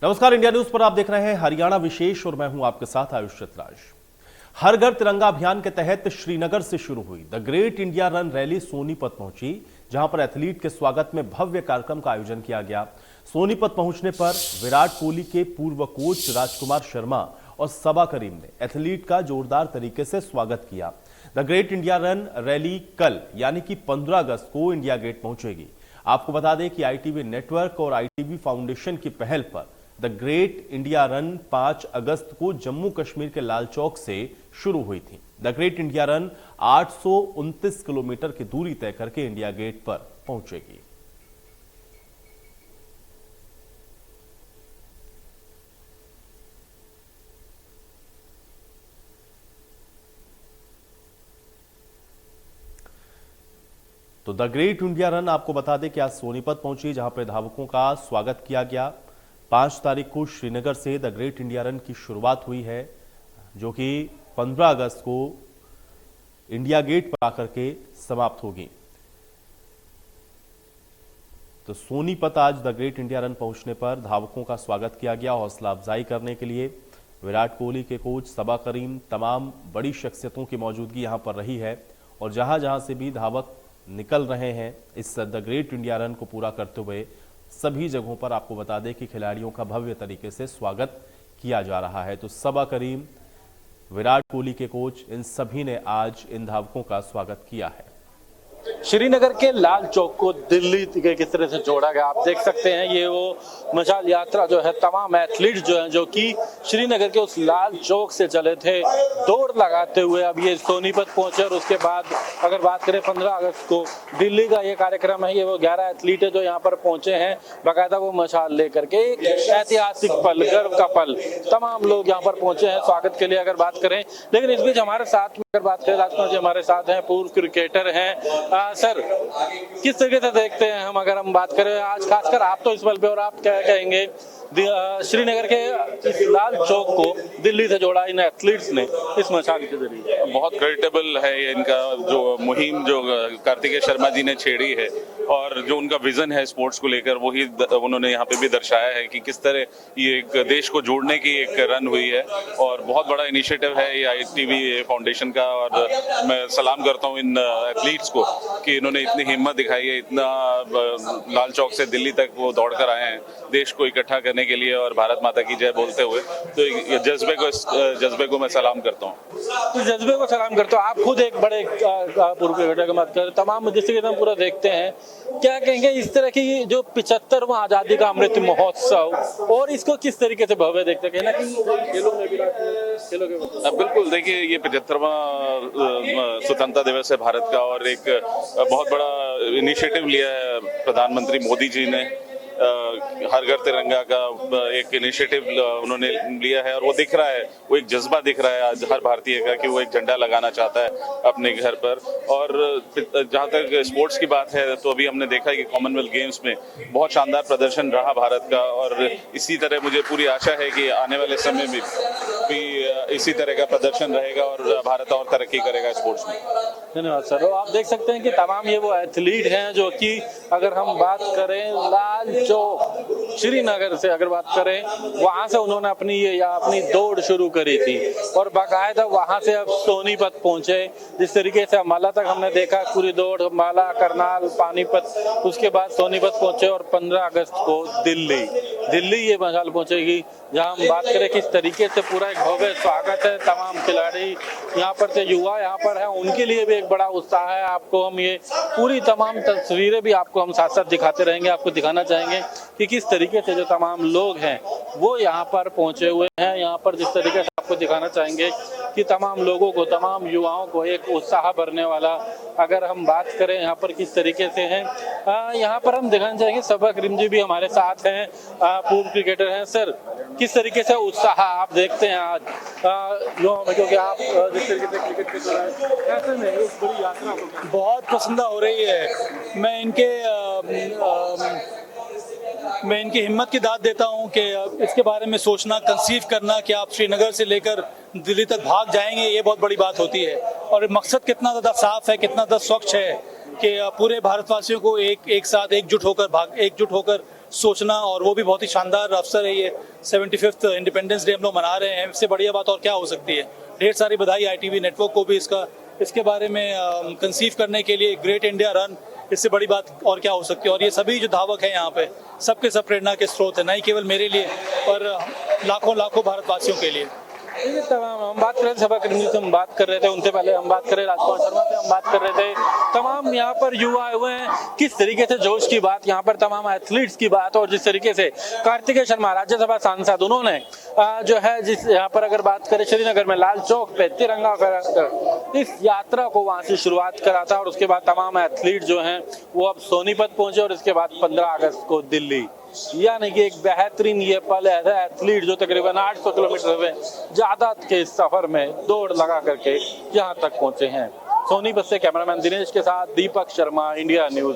नमस्कार, India news पर आप देख रहे हैं हरियाणा विशेष और मैं हूं आपके साथ आयुष चित्राज। हर घर तिरंगा अभियान के तहत श्रीनगर से शुरू हुई the great India run rally Sonipat पहुंची, जहां पर एथलीट के स्वागत में भव्य कार्यक्रम का आयोजन किया गया। सोनीपत पहुंचने पर विराट कोहली के पूर्व कोच राजकुमार शर्मा और सबा करीम ने एथलीट का जोरदार तरीके से स्वागत किया। The great India run rally कल यानी कि 15 अगस्त को इंडिया गेट पहुंचेगी। आपको बता दें कि आईटीवी नेटवर्क और आईटीवी फाउंडेशन की पहल पर द ग्रेट इंडिया रन 5 अगस्त को जम्मू कश्मीर के लाल चौक से शुरू हुई थी। The great India run 829 kilometre की दूरी तय करके इंडिया गेट पर पहुंचेगी। तो द ग्रेट इंडिया रन आपको बता दें कि आज सोनीपत पहुंची, जहां पर धावकों का स्वागत किया गया। 5 तारीख को श्रीनगर से द ग्रेट इंडिया रन की शुरुआत हुई है, जो कि 15 अगस्त को इंडिया गेट पर आकर के समाप्त होगी। तो सोनीपत आज द ग्रेट इंडिया रन पहुंचने पर धावकों का स्वागत किया गया। हौसला अफजाई करने के लिए विराट कोहली के कोच सबा करीम, तमाम बड़ी शख्सियतों की मौजूदगी यहां पर रही है और जहां जहां से भी धावक निकल रहे हैं इस द ग्रेट इंडिया रन को पूरा करते हुए, सभी जगहों पर आपको बता दें कि खिलाड़ियों का भव्य तरीके से स्वागत किया जा रहा है। तो सबा करीम, विराट कोहली के कोच, इन सभी ने आज इन धावकों का स्वागत किया है। श्रीनगर के लाल चौक को दिल्ली के किस तरह से जोड़ा गया आप देख सकते हैं। ये वो मशाल यात्रा जो है, तमाम एथलीट जो हैं जो कि श्रीनगर के उस लाल चौक से चले थे दौड़ लगाते हुए, अब ये सोनीपत पहुंचे। और उसके बाद अगर बात करें 15 अगस्त को दिल्ली का ये कार्यक्रम है, ये वो 11 एथलीट है जो यहाँ पर पहुंचे हैं बाकायदा वो मशाल लेकर के। एक ऐतिहासिक पल, गर्व का पल, तमाम लोग यहाँ पर पहुंचे हैं स्वागत के लिए अगर बात करें। लेकिन इस बीच हमारे साथ में अगर बात करें, राजकुमार जी हमारे साथ हैं, पूर्व क्रिकेटर हैं। सर, किस तरीके से देखते हैं हम, अगर हम बात करें आज खासकर आप तो इस पल पे, और आप क्या कहेंगे श्रीनगर के इस लाल चौक को दिल्ली से जोड़ा इन एथलीट्स ने इस मशाल के जरिए? बहुत क्रेडिटेबल है ये इनका जो मुहिम जो कार्तिकेय शर्मा जी ने छेड़ी है और जो उनका विजन है स्पोर्ट्स को लेकर, वही उन्होंने यहाँ पे भी दर्शाया है कि किस तरह ये एक देश को जोड़ने की एक रन हुई है। और बहुत बड़ा इनिशिएटिव है ये आईटीवी फाउंडेशन का, और मैं सलाम करता हूँ इन एथलीट्स को कि इन्होंने इतनी हिम्मत दिखाई है, इतना लाल चौक से दिल्ली तक वो दौड़ कर आए हैं देश को इकट्ठा करने के लिए और भारत माता की जय बोलते हुए। तो जज्बे को मैं सलाम करता हूँ। इस जज्बे को सलाम करते हो। आप खुद एक बड़े पूर्व क्रिकेटर की बात करें, तमाम जिससे हम पूरा देखते हैं, क्या कहेंगे इस तरह की जो 75वां आजादी का अमृत महोत्सव और इसको किस तरीके से भव्य देखते हैं? खेलों में भी बिल्कुल, देखिए ये 75वां स्वतंत्रता दिवस है भारत का और एक बहुत बड़ा इनिशिएटिव लिया है प्रधानमंत्री मोदी जी ने। हर घर तिरंगा का एक इनिशिएटिव उन्होंने लिया है और वो दिख रहा है, वो एक जज्बा दिख रहा है आज हर भारतीय का कि वो एक झंडा लगाना चाहता है अपने घर पर। और जहाँ तक स्पोर्ट्स की बात है तो अभी हमने देखा है कि कॉमनवेल्थ गेम्स में बहुत शानदार प्रदर्शन रहा भारत का और इसी तरह मुझे पूरी आशा है कि आने वाले समय में भी इसी तरह का प्रदर्शन रहेगा और भारत और तरक्की करेगा स्पोर्ट्स में। धन्यवाद सर। आप देख सकते हैं कि तमाम ये वो एथलीट हैं जो कि अगर हम बात करें लाल चौक श्रीनगर से अगर बात करें, वहां से उन्होंने अपनी दौड़ शुरू करी थी और बाकायदा वहां से अब सोनीपत पहुंचे। जिस तरीके से अम्बाला तक हमने देखा पूरी दौड़, अम्बाला, करनाल, पानीपत, उसके बाद सोनीपत पहुंचे और 15 अगस्त को दिल्ली ये मशाल पहुंचेगी, जहां हम बात करें किस तरीके से पूरा एक भव्य स्वागत है। तमाम खिलाड़ी यहाँ पर से युवा यहाँ पर है, उनके लिए भी एक बड़ा उत्साह है। आपको हम ये पूरी तमाम तस्वीरें भी आपको हम साथ साथ दिखाते रहेंगे, आपको दिखाना चाहेंगे कि किस तरीके से जो तमाम लोग हैं वो यहाँ पर पहुंचे हुए हैं। यहाँ पर जिस तरीके से आपको दिखाना चाहेंगे कि तमाम लोगों को, तमाम युवाओं को एक उत्साह भरने वाला, अगर हम बात करें यहाँ पर किस तरीके से हैं, यहाँ पर हम दिखाना चाहेंगे। सबा करीम जी भी हमारे साथ हैं, पूर्व क्रिकेटर हैं। सर, किस तरीके से उत्साह आप देखते हैं आज, क्योंकि आप जिस तरीके से क्रिकेट खेल रहे हैं, ऐसे में इस बड़ी यात्रा को बहुत पसंद हो रही है। मैं इनकी हिम्मत की दाद देता हूं कि इसके बारे में सोचना, कंसीव करना कि आप श्रीनगर से लेकर दिल्ली तक भाग जाएंगे, ये बहुत बड़ी बात होती है। और मकसद कितना ज़्यादा साफ है, कितना ज़्यादा स्वच्छ है कि पूरे भारतवासियों को एक साथ एकजुट होकर सोचना, और वो भी बहुत ही शानदार अवसर है ये 75th इंडिपेंडेंस डे हम लोग मना रहे हैं। इससे बढ़िया बात और क्या हो सकती है। ढेर सारी बधाई ITV नेटवर्क को भी इसके बारे में कंसीव करने के लिए, ग्रेट इंडिया रन, इससे बड़ी बात और क्या हो सकती है। और ये सभी जो धावक हैं यहाँ पे सबके सब प्रेरणा के स्रोत है, नहीं केवल मेरे लिए पर लाखों लाखों भारतवासियों के लिए। ये तमाम हम बात कर रहे थे सभा कर्मियों से, हम बात कर रहे थे उनसे पहले, हम बात कर रहे राजकुमार शर्मा से, हम बात कर रहे थे तमाम यहाँ पर युवा आए हुए हैं। किस तरीके से जोश की बात यहाँ पर, तमाम एथलीट्स की बात, और जिस तरीके से कार्तिकेय शर्मा राज्यसभा सांसद, उन्होंने जो है जिस यहाँ पर अगर बात करें श्रीनगर में लाल चौक पे तिरंगा कर इस यात्रा को वहां से शुरुआत करा था। और उसके बाद तमाम एथलीट जो हैं वो अब सोनीपत पहुंचे और इसके बाद 15 अगस्त को दिल्ली। यानी कि एक बेहतरीन ये पल है। एथलीट जो तकरीबन 800 किलोमीटर से ज्यादा के सफर में दौड़ लगा करके यहाँ तक पहुंचे हैं। सोनीपत से कैमरामैन दिनेश के साथ दीपक शर्मा, इंडिया न्यूज।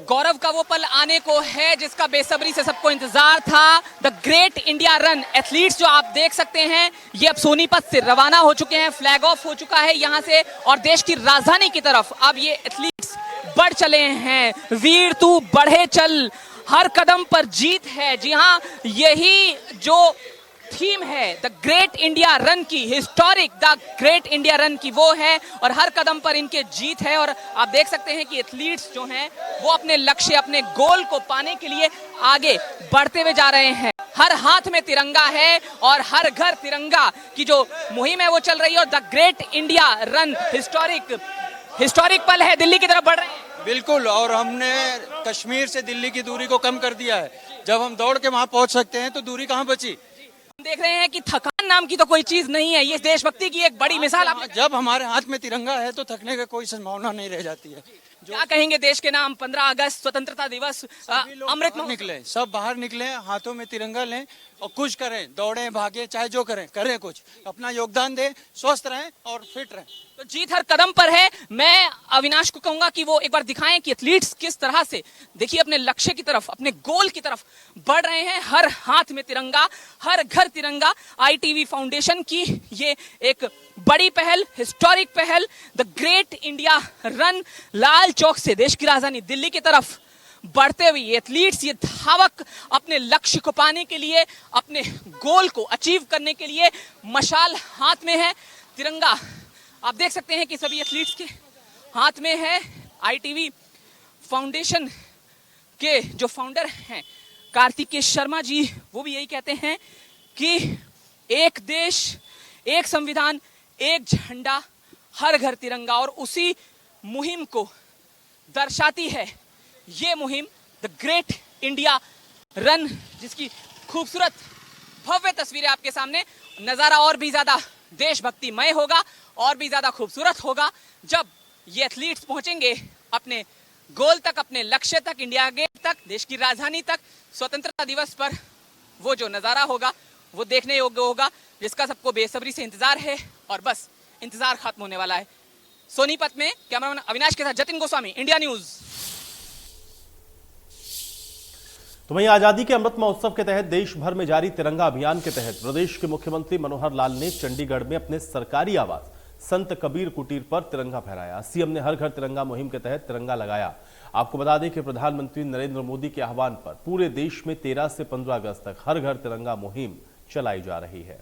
गौरव का वो पल आने को है जिसका बेसब्री से सबको इंतजार था। The great India run. Athletes जो आप देख सकते हैं ये अब सोनीपत से रवाना हो चुके हैं, फ्लैग ऑफ हो चुका है यहाँ से, और देश की राजधानी की तरफ अब ये एथलीट्स बढ़ चले हैं। वीर तू बढ़े चल, हर कदम पर जीत है। जी हाँ, यही जो थीम है द ग्रेट इंडिया रन की, historic the great India run की, वो है, और हर कदम पर इनके जीत है। और आप देख सकते हैं कि एथलीट्स जो हैं वो अपने लक्ष्य, अपने गोल को पाने के लिए आगे बढ़ते हुए जा रहे हैं। हर हाथ में तिरंगा है और हर घर तिरंगा की जो मुहिम है वो चल रही है। और the great India run historic पल है, दिल्ली की तरफ बढ़ रहे हैं। बिल्कुल, और हमने कश्मीर से दिल्ली की दूरी को कम कर दिया है। जब हम दौड़ के वहां पहुंच सकते हैं तो दूरी कहां बची। हम देख रहे हैं कि थकान नाम की तो कोई चीज नहीं है। ये देशभक्ति की एक बड़ी मिसाल आप जब हमारे हाथ में तिरंगा है तो थकने की कोई संभावना नहीं रह जाती है। क्या कहेंगे देश के नाम? 15 अगस्त स्वतंत्रता दिवस, अमृत बाहर निकले, सब बाहर निकले, हाथों में तिरंगा लें और कुछ करें, दौड़ें, भागे, चाहे जो करें कुछ, अपना योगदान दें, स्वस्थ रहें और फिट रहें। तो जीत हर कदम पर है। मैं अविनाश को कहूंगा कि वो एक बार दिखाएं कि एथलीट्स किस तरह से, देखिए, अपने लक्ष्य की तरफ, अपने गोल की तरफ बढ़ रहे हैं। हर हाथ में तिरंगा, हर घर तिरंगा। ITV फाउंडेशन की ये एक बड़ी पहल, हिस्टोरिक पहल, the great India run, Lal Chowk से देश की राजधानी दिल्ली की तरफ बढ़ते हुए एथलीट्स, ये धावक अपने लक्ष्य को पाने के लिए, अपने गोल को अचीव करने के लिए मशाल हाथ में है, तिरंगा आप देख सकते हैं कि सभी एथलीट्स के हाथ में है। ITV फाउंडेशन के जो फाउंडर हैं कार्तिकेय शर्मा जी, वो भी यही कहते हैं कि एक देश, एक संविधान, एक झंडा, हर घर तिरंगा, और उसी मुहिम को दर्शाती है ये मुहिम द ग्रेट इंडिया रन, जिसकी खूबसूरत भव्य तस्वीरें आपके सामने। नजारा और भी ज्यादा देशभक्तिमय होगा, और भी ज्यादा खूबसूरत होगा जब ये एथलीट्स पहुंचेंगे अपने गोल तक, अपने लक्ष्य तक, इंडिया गेट तक, देश की राजधानी तक। स्वतंत्रता दिवस पर वो जो नजारा होगा वो देखने योग्य होगा, जिसका सबको बेसब्री से इंतजार है, और बस इंतजार खत्म होने वाला है। सोनीपत में कैमरामैन अविनाश के साथ जतिन गोस्वामी, इंडिया न्यूज। तो वहीं आजादी के अमृत महोत्सव के तहत देश भर में जारी तिरंगा अभियान के तहत प्रदेश के मुख्यमंत्री मनोहर लाल ने चंडीगढ़ में अपने सरकारी आवास संत कबीर कुटीर पर तिरंगा फहराया। सीएम ने हर घर तिरंगा मुहिम के तहत तिरंगा लगाया। आपको बता दें कि प्रधानमंत्री नरेंद्र मोदी के आह्वान पर पूरे देश में 13 से 15 अगस्त तक हर घर तिरंगा मुहिम चलाई जा रही है।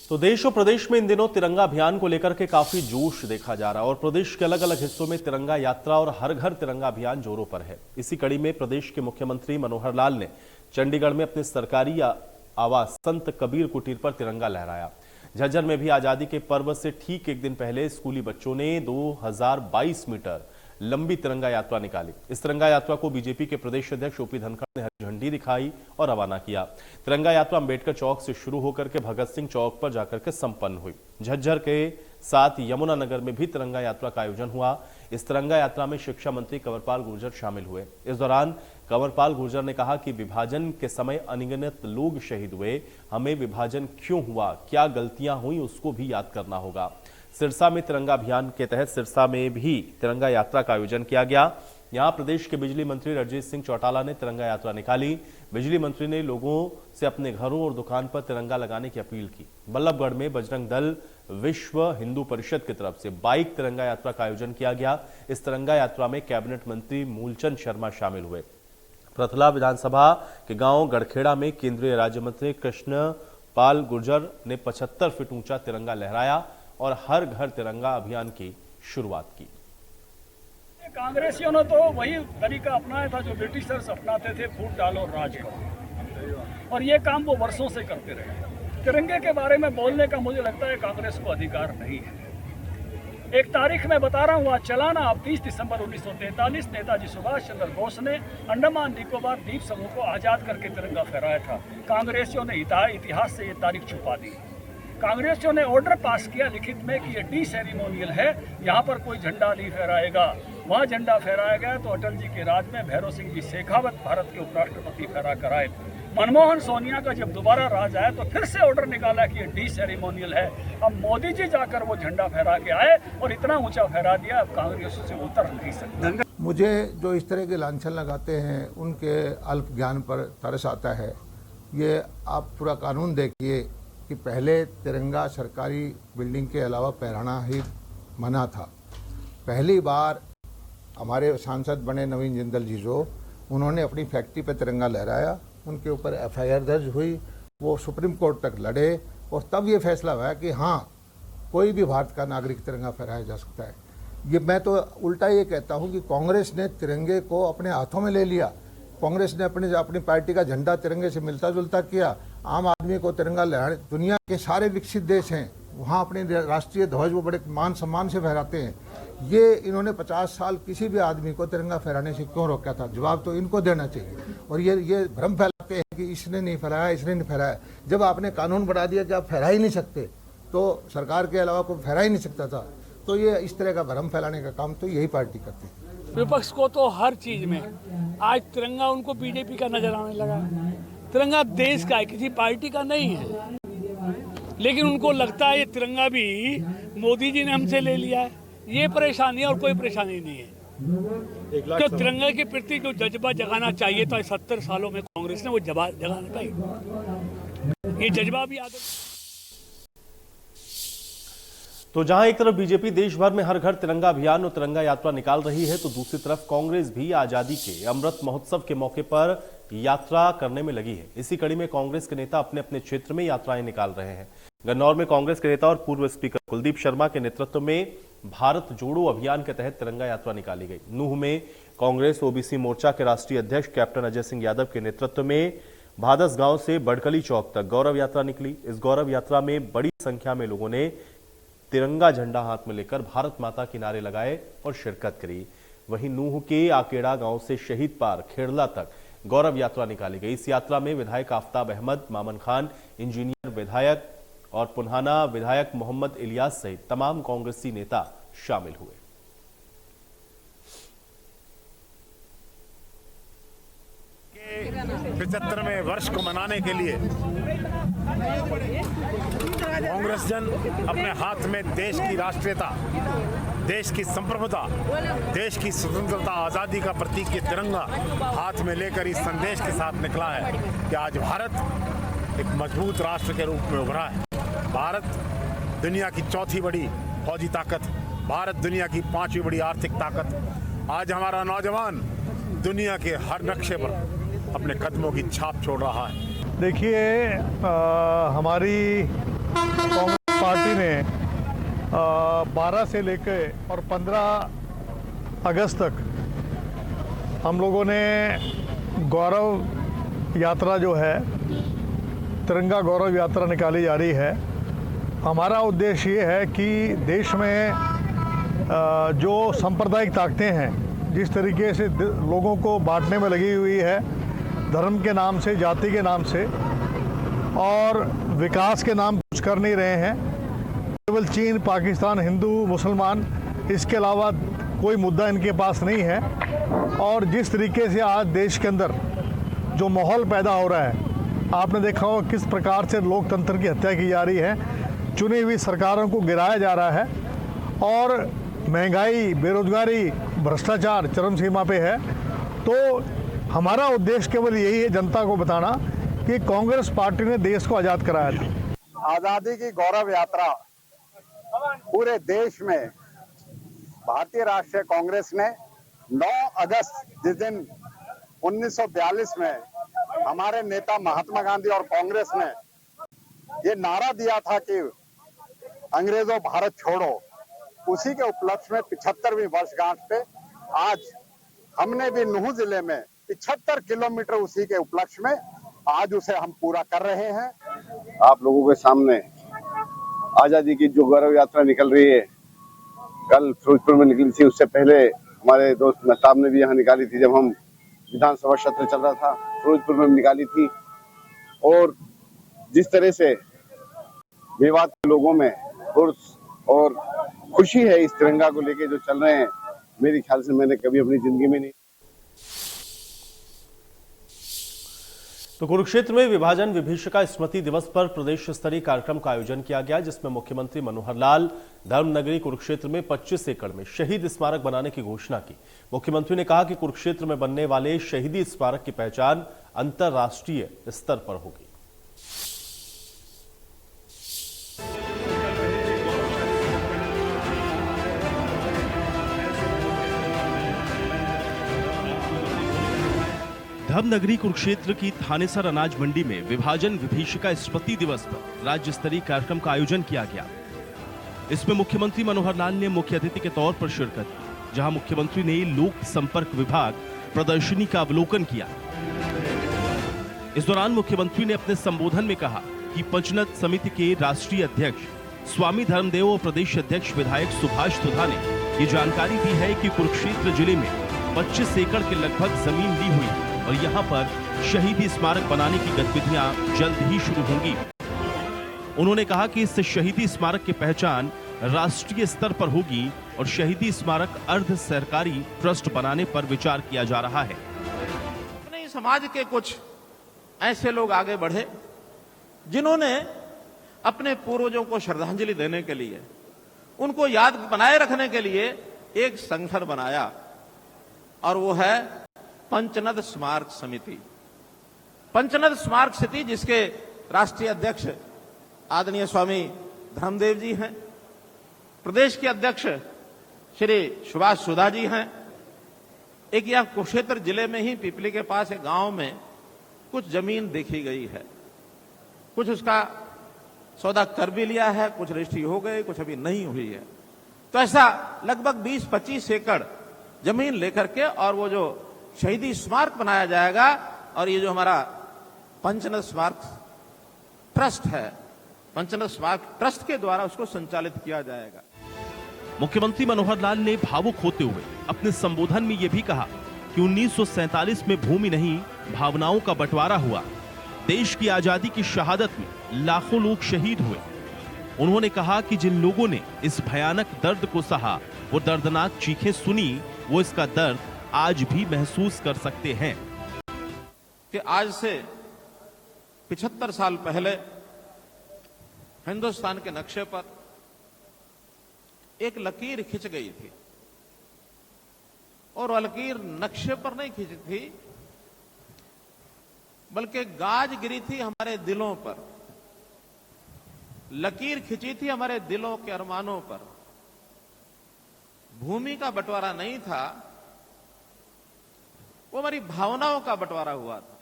तो देश और प्रदेश में इन दिनों तिरंगा अभियान को लेकर के काफी जोश देखा जा रहा है और प्रदेश के अलग अलग हिस्सों में तिरंगा यात्रा और हर घर तिरंगा अभियान जोरों पर है। इसी कड़ी में प्रदेश के मुख्यमंत्री मनोहर लाल ने चंडीगढ़ में अपने सरकारी आवास संत कबीर कुटीर पर तिरंगा लहराया। झज्जर में भी आजादी के पर्व से ठीक एक दिन पहले स्कूली बच्चों ने 2022 मीटर लंबी तिरंगा यात्रा निकाली। इस तिरंगा यात्रा को बीजेपी के प्रदेश अध्यक्ष ओपी धनखड़ ने हरी झंडी दिखाई और रवाना किया। तिरंगा यात्रा अंबेडकर चौक से शुरू होकर के भगत सिंह चौक पर जाकर के संपन्न हुई। झज्जर के साथ यमुनानगर में भी तिरंगा यात्रा का आयोजन हुआ। इस तिरंगा यात्रा में शिक्षा मंत्री कंवरपाल गुर्जर शामिल हुए। इस दौरान कंवरपाल गुर्जर ने कहा कि विभाजन के समय अनगिनत लोग शहीद हुए, हमें विभाजन क्यों हुआ, क्या गलतियां हुई, उसको भी याद करना होगा। सिरसा में तिरंगा अभियान के तहत सिरसा में भी तिरंगा यात्रा का आयोजन किया गया। यहां प्रदेश के बिजली मंत्री रणजीत सिंह चौटाला ने तिरंगा यात्रा निकाली। बिजली मंत्री ने लोगों से अपने घरों और दुकान पर तिरंगा लगाने की अपील की। बल्लभगढ़ में बजरंग दल विश्व हिंदू परिषद की तरफ से बाइक तिरंगा यात्रा का आयोजन किया गया। इस तिरंगा यात्रा में कैबिनेट मंत्री मूलचंद शर्मा शामिल हुए। प्रथला विधानसभा के गांव गढ़खेड़ा में केंद्रीय राज्य मंत्री कृष्ण पाल गुर्जर ने 75 फीट ऊंचा तिरंगा लहराया और हर घर तिरंगा अभियान की शुरुआत की। कांग्रेसियों ने तो वही तरीका अपनाया था जो ब्रिटिशर्स अपनाते थे, फूट डालो राज करो, और ये काम वो वर्षों से करते रहे। तिरंगे के बारे में बोलने का मुझे लगता है कांग्रेस को अधिकार नहीं है। एक तारीख में बता रहा हूँ, आज चलाना अब 30 दिसंबर 1943 नेताजी सुभाष चंद्र बोस ने अंडमान निकोबार द्वीप समूह को आजाद करके तिरंगा फहराया था। कांग्रेसियों ने इतिहास से ये तारीख छुपा दी। कांग्रेसियों ने ऑर्डर पास किया लिखित में कि ये डी सेरेमोनियल है, यहाँ पर कोई झंडा नहीं फहराएगा। वहाँ झंडा फहराया गया तो अटल जी के राज में भैरव सिंह जी शेखावत भारत के उपराष्ट्रपति फहरा कर आए। मनमोहन सोनिया का जब दोबारा राज आया तो फिर से ऑर्डर निकाला कि ये डी सेरेमोनियल है। अब मोदी जी जाकर वो झंडा फहरा के आए और इतना ऊंचा फहरा दिया, अब कांग्रेस से उतर नहीं सकता। मुझे जो इस तरह के लांछन लगाते हैं उनके अल्प ज्ञान पर तरस आता है। ये आप पूरा कानून देखिए कि पहले तिरंगा सरकारी बिल्डिंग के अलावा फहराना ही मना था। पहली बार हमारे सांसद बने नवीन जिंदल जी जो उन्होंने अपनी फैक्ट्री पे तिरंगा लहराया, उनके ऊपर एफआईआर दर्ज हुई, वो सुप्रीम कोर्ट तक लड़े और तब ये फैसला हुआ कि हाँ कोई भी भारत का नागरिक तिरंगा फहराया जा सकता है। ये मैं तो उल्टा ये कहता हूँ कि कांग्रेस ने तिरंगे को अपने हाथों में ले लिया। कांग्रेस ने अपनी पार्टी का झंडा तिरंगे से मिलता जुलता किया। आम आदमी को तिरंगा लहराने, दुनिया के सारे विकसित देश हैं वहाँ अपने राष्ट्रीय ध्वज वो बड़े मान सम्मान से फहराते हैं। ये इन्होंने 50 साल किसी भी आदमी को तिरंगा फहराने से क्यों रोका था? जवाब तो इनको देना चाहिए। और ये भ्रम फैलाते हैं कि इसने नहीं फहराया, इसने नहीं फहराया। जब आपने कानून बढ़ा दिया कि आप फहरा ही नहीं सकते, तो सरकार के अलावा कोई फहरा ही नहीं सकता था, तो ये इस तरह का भ्रम फैलाने का काम तो यही पार्टी करती है। विपक्ष को तो हर चीज में आज तिरंगा उनको बीजेपी का नजर आने लगा। तिरंगा देश का है, किसी पार्टी का नहीं है, लेकिन उनको लगता है ये तिरंगा भी मोदी जी ने हमसे ले लिया है। ये परेशानी है और कोई परेशानी नहीं है। तो तिरंगा के प्रति जो जज्बा जगाना चाहिए था 70 सालों में कांग्रेस ने वो जगा नहीं पाई। ये जज्बा भी आगे। तो जहां एक तरफ बीजेपी देश भर में हर घर तिरंगा अभियान और तिरंगा यात्रा निकाल रही है, तो दूसरी तरफ कांग्रेस भी आजादी के अमृत महोत्सव के मौके पर यात्रा करने में लगी है। इसी कड़ी में कांग्रेस के नेता अपने अपने क्षेत्र में यात्राएं निकाल रहे हैं। गन्नौर में कांग्रेस के नेता और पूर्व स्पीकर कुलदीप शर्मा के नेतृत्व में भारत जोड़ो अभियान के तहत तिरंगा यात्रा निकाली गई। नूह में कांग्रेस ओबीसी मोर्चा के राष्ट्रीय अध्यक्ष कैप्टन अजय सिंह यादव के नेतृत्व में भादस गांव से बड़कली चौक तक गौरव यात्रा निकली। इस गौरव यात्रा में बड़ी संख्या में लोगों ने तिरंगा झंडा हाथ में लेकर भारत माता के नारे लगाए और शिरकत करी। वहीं नूह के आकेड़ा गांव से शहीद पार्क खेड़ला तक गौरव यात्रा निकाली गई। इस यात्रा में विधायक आफ्ताब अहमद, मामन खान, इंजीनियर विधायक और पुन्हाना विधायक मोहम्मद इलियास सहित तमाम कांग्रेसी नेता शामिल हुए। 75वें वर्ष को मनाने के लिए कांग्रेस जन अपने हाथ में देश की राष्ट्रीयता, देश की संप्रभुता, देश की स्वतंत्रता, आज़ादी का प्रतीक ये तिरंगा हाथ में लेकर इस संदेश के साथ निकला है कि आज भारत एक मजबूत राष्ट्र के रूप में उभरा है। भारत दुनिया की चौथी बड़ी फौजी ताकत, भारत दुनिया की 5वीं बड़ी आर्थिक ताकत। आज हमारा नौजवान दुनिया के हर नक्शे पर अपने कदमों की छाप छोड़ रहा है। देखिए, हमारी कांग्रेस पार्टी ने 12 से लेकर और 15 अगस्त तक हम लोगों ने गौरव यात्रा जो है, तिरंगा गौरव यात्रा निकाली जा रही है। हमारा उद्देश्य ये है कि देश में जो सांप्रदायिक ताकतें हैं, जिस तरीके से लोगों को बांटने में लगी हुई है, धर्म के नाम से, जाति के नाम से, और विकास के नाम कुछ कर नहीं रहे हैं। केवल चीन, पाकिस्तान, हिंदू, मुसलमान, इसके अलावा कोई मुद्दा इनके पास नहीं है। और जिस तरीके से आज देश के अंदर जो माहौल पैदा हो रहा है, आपने देखा होगा किस प्रकार से लोकतंत्र की हत्या की जा रही है, चुनी हुई सरकारों को गिराया जा रहा है। और महंगाई, बेरोजगारी, भ्रष्टाचार चरम सीमा पे है। तो हमारा उद्देश्य केवल यही है जनता को बताना कि कांग्रेस पार्टी ने देश को आज़ाद कराया था। आज़ादी की गौरव यात्रा पूरे देश में भारतीय राष्ट्रीय कांग्रेस ने 9 अगस्त जिस दिन 1942 में हमारे नेता महात्मा गांधी और कांग्रेस ने ये नारा दिया था कि अंग्रेजों भारत छोड़ो, उसी के उपलक्ष्य में 75वीं वर्षगांठ पे आज हमने भी नूह जिले में 75 किलोमीटर उसी के उपलक्ष्य में आज उसे हम पूरा कर रहे हैं। आप लोगों के सामने आजादी की जो गौरव यात्रा निकल रही है, कल फिरोजपुर में निकली थी, उससे पहले हमारे दोस्त महताब ने भी यहाँ निकाली थी। जब हम विधानसभा सत्र चल रहा था, फिरोजपुर में निकाली थी। और जिस तरह से मेवात के लोगों में उर्स और खुशी है इस तिरंगा को लेके जो चल रहे हैं, मेरे ख्याल से मैंने कभी अपनी जिंदगी में नहीं। तो कुरुक्षेत्र में विभाजन विभीषिका स्मृति दिवस पर प्रदेश स्तरीय कार्यक्रम का आयोजन किया गया, जिसमें मुख्यमंत्री मनोहर लाल धर्मनगरी कुरुक्षेत्र में 25 एकड़ में शहीद स्मारक बनाने की घोषणा की। मुख्यमंत्री ने कहा कि कुरुक्षेत्र में बनने वाले शहीदी स्मारक की पहचान अंतर्राष्ट्रीय स्तर पर होगी। धर्मनगरी कुरुक्षेत्र की थानेसर अनाज मंडी में विभाजन विभीषिका स्मृति दिवस पर राज्य स्तरीय कार्यक्रम का आयोजन किया गया। इसमें मुख्यमंत्री मनोहर लाल ने मुख्य अतिथि के तौर पर शिरकत की, जहां मुख्यमंत्री ने लोक संपर्क विभाग प्रदर्शनी का अवलोकन किया। इस दौरान मुख्यमंत्री ने अपने संबोधन में कहा कि पंचनद समिति के राष्ट्रीय अध्यक्ष स्वामी धर्मदेव और प्रदेश अध्यक्ष विधायक सुभाष सुधा ने ये जानकारी दी है कि कुरुक्षेत्र जिले में 25 एकड़ के लगभग जमीन ली हुई है और यहां पर शहीदी स्मारक बनाने की गतिविधियां जल्द ही शुरू होंगी। उन्होंने कहा कि इस शहीदी स्मारक की पहचान राष्ट्रीय स्तर पर होगी और शहीदी स्मारक अर्ध सरकारी ट्रस्ट बनाने पर विचार किया जा रहा है। अपने समाज के कुछ ऐसे लोग आगे बढ़े जिन्होंने अपने पूर्वजों को श्रद्धांजलि देने के लिए, उनको याद बनाए रखने के लिए एक संगठन बनाया, और वो है पंचनद स्मारक समिति। पंचनद स्मारक समिति जिसके राष्ट्रीय अध्यक्ष आदरणीय स्वामी धर्मदेव जी हैं, प्रदेश के अध्यक्ष श्री सुभाष सुधा जी हैं। एक यहाँ कुरुक्षेत्र जिले में ही पिपली के पास एक गांव में कुछ जमीन देखी गई है, कुछ उसका सौदा कर भी लिया है, कुछ रजिस्ट्री हो गई, कुछ अभी नहीं हुई है। तो ऐसा लगभग 20-25 एकड़ जमीन लेकर के और वो जो शहीदी स्मारक बनाया जाएगा, और ये जो हमारा पंचनद स्मारक ट्रस्ट है, पंचनद स्मारक ट्रस्ट के द्वारा उसको संचालित किया जाएगा। मुख्यमंत्री मनोहर लाल ने भावुक होते हुए अपने संबोधन में यह भी कहा कि 1947 में भूमि नहीं भावनाओं का बंटवारा हुआ। देश की आजादी की शहादत में लाखों लोग शहीद हुए। उन्होंने कहा कि जिन लोगों ने इस भयानक दर्द को सहा, वो दर्दनाक चीखें सुनी, वो इसका दर्द आज भी महसूस कर सकते हैं। कि आज से 75 साल पहले हिंदुस्तान के नक्शे पर एक लकीर खिंच गई थी, और वह लकीर नक्शे पर नहीं खिंची थी, बल्कि गाज गिरी थी हमारे दिलों पर। लकीर खिंची थी हमारे दिलों के अरमानों पर। भूमि का बंटवारा नहीं था, वो हमारी भावनाओं का बंटवारा हुआ था।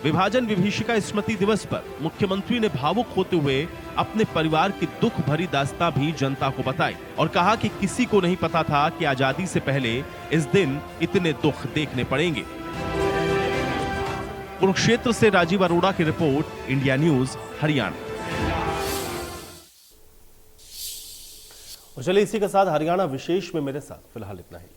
विभाजन विभीषिका स्मृति दिवस पर मुख्यमंत्री ने भावुक होते हुए अपने परिवार की दुख भरी दास्तां भी जनता को बताई और कहा कि किसी को नहीं पता था कि आजादी से पहले इस दिन इतने दुख देखने पड़ेंगे। कुरुक्षेत्र से राजीव अरोड़ा की रिपोर्ट, इंडिया न्यूज हरियाणा। और चलिए इसी के साथ हरियाणा विशेष में मेरे साथ फिलहाल इतना ही।